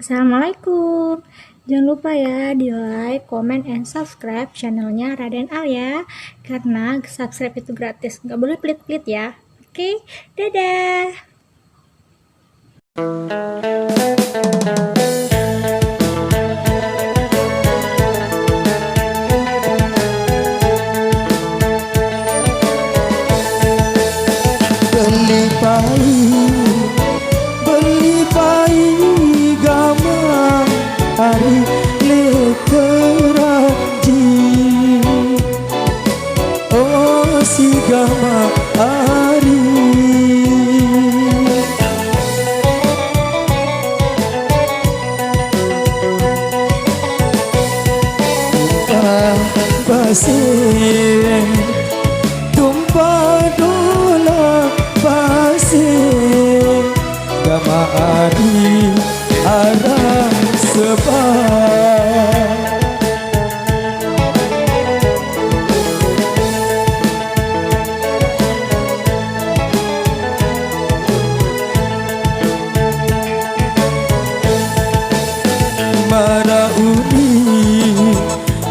Assalamualaikum. Jangan lupa ya di like, comment, and subscribe channelnya Raden Al ya. Karena subscribe itu gratis, nggak boleh pelit-pelit ya. Oke, dadah. Beli pai gamang hari lekeraji. Oh si gamang hari pasir tumpah dola pasir gama ari arah sebab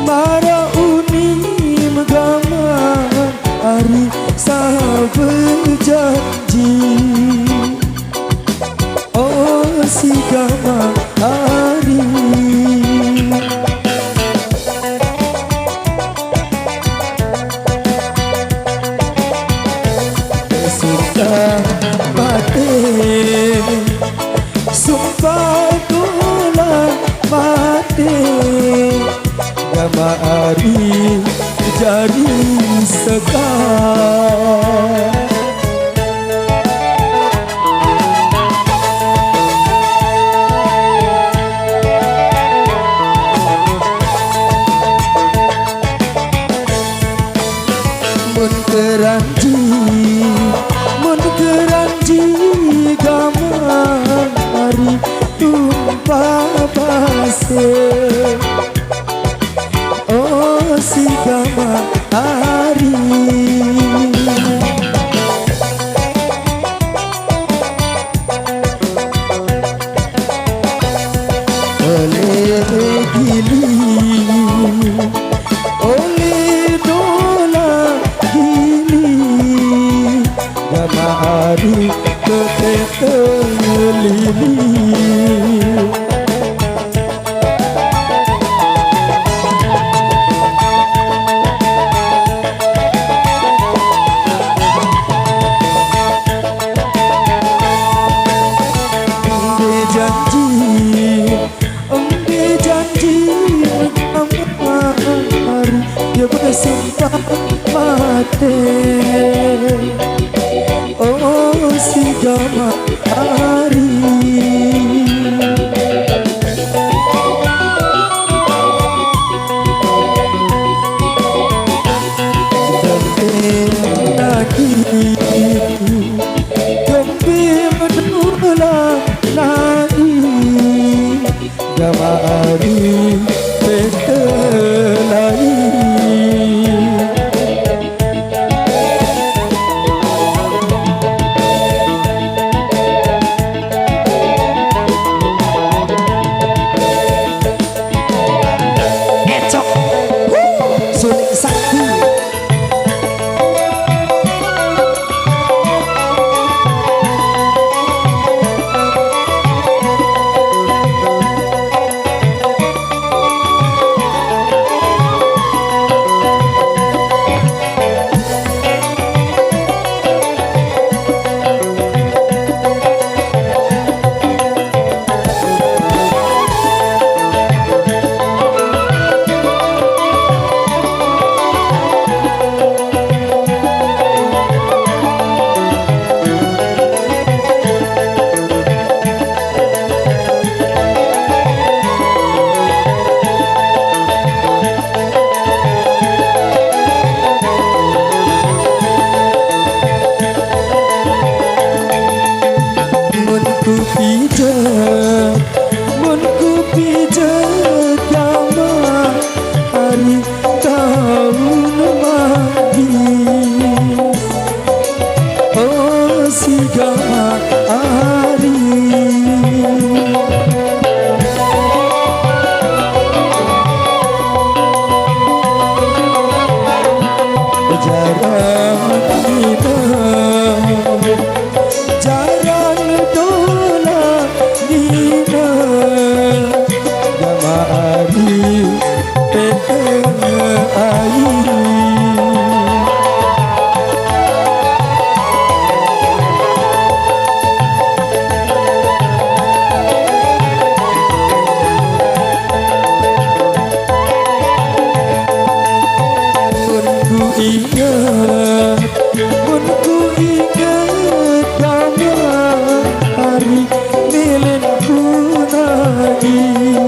Mara uni megamang hari sah berjanji. Oh si gamang hari sumpah batin, sumpah tulang batin gama ari jadi sekar. Mun keranji gamang hari tumpah pasir. Oh si gamang hari oleh gili oleh dola gili gama hari ketelili. Dia bersumpah mati. Oh si gamang hari gembim menulah nai gama hari petelai. pijet mun ku pijet gama hari tahun magis oh si gama hari jarang tolak nina gama hari Ku ingat gama hari milenku nangis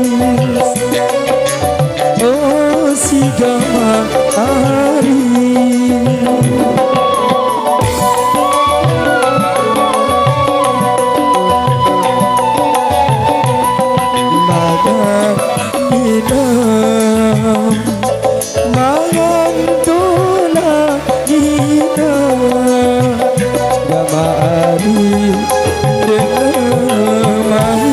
oh si gama hari magang minam magang tolak nina gama hari dengan mahi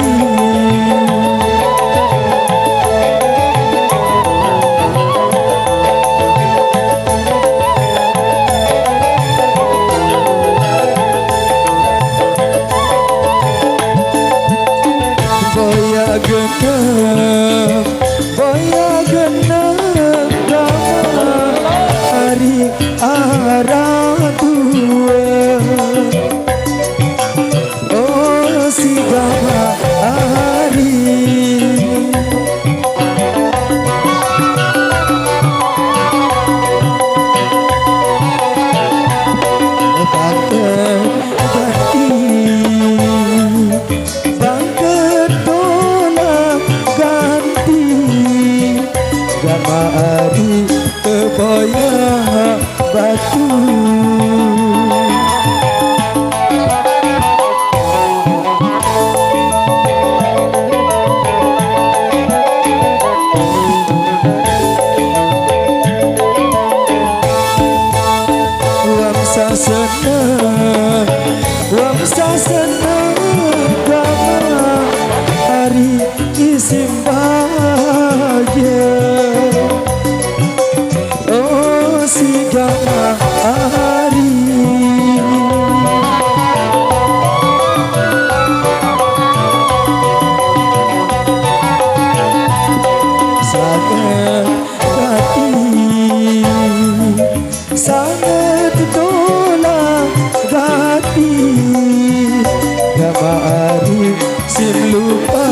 boya genap gama hari arah tua oh si gama hari bangket ganti bangket tolak ganti gama hari keboya batu wamsa senang gama hari isim bahagia oh si gama hari sangat hati sangat tolak hati gama hari sim lupa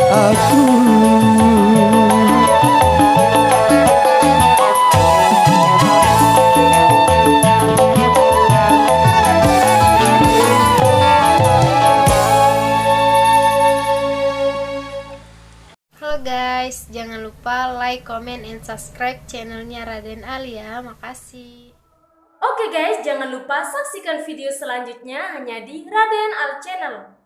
aku Halo guys, jangan lupa like, comment, and subscribe channelnya Raden Alia. Makasih. Oke guys, jangan lupa saksikan video selanjutnya hanya di Raden Al Channel.